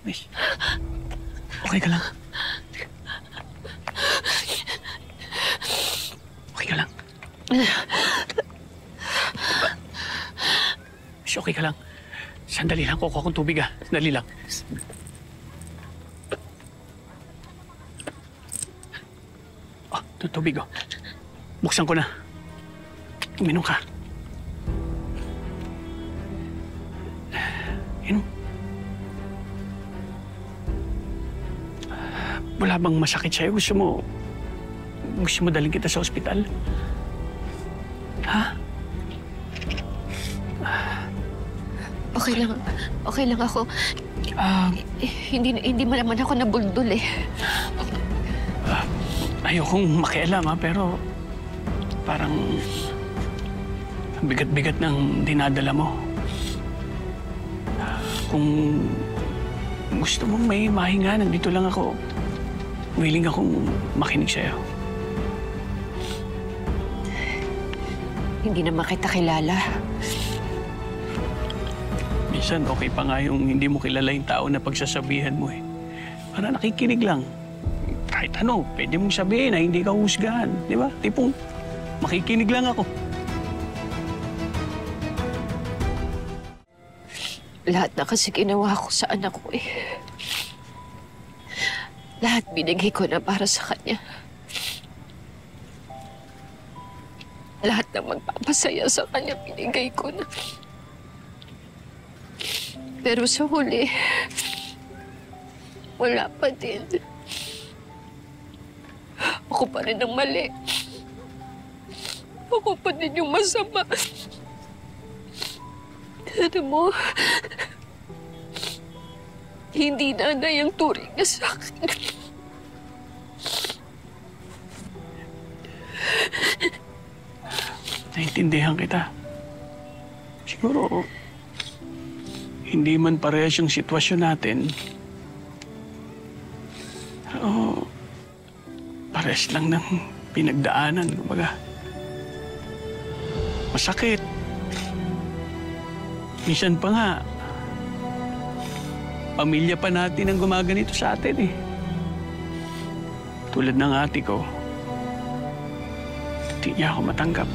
Miss, okay ka lang? Okay ka lang? Miss, okay ka lang? Sandali lang, kukuha akong tubig ah. Sandali lang. Oh, ito tubig oh. Buksan ko na. Uminom ka. Inom. Wala bang masakit sa'yo? Gusto mo dalhin kita sa ospital? Ha? Okay lang ako. Hindi mo naman ako nabuldol eh. Ayokong makialam ha, pero parang bigat-bigat ng dinadala mo. Kung gusto mong may mahinga, nandito lang ako. Willing akong makinig sa'yo. Hindi naman kita kilala. Minsan, okay pa nga yung hindi mo kilala yung tao na pagsasabihan mo eh. Para nakikinig lang. Kahit ano, pwede mong sabihin na hindi ka husgahan. Di ba? Tipong makikinig lang ako. Lahat na kasi ginawa ko sa anak ko eh. Lahat binigay ko na para sa kanya. Lahat na magpapasaya sa kanya, binigay ko na. Pero sa huli, wala pa din. Ako pa rin ang mali. Ako pa din yung masama. Ano mo, hindi nanay ang turing niya sa akin. Naintindihan kita. Siguro, hindi man parehas yung sitwasyon natin. Pero, parehas lang ng pinagdaanan, kumbaga. Masakit. Minsan pa nga, pamilya pa natin ang gumaganito sa atin eh. Tulad ng ate ko, hindi niya ako matanggap.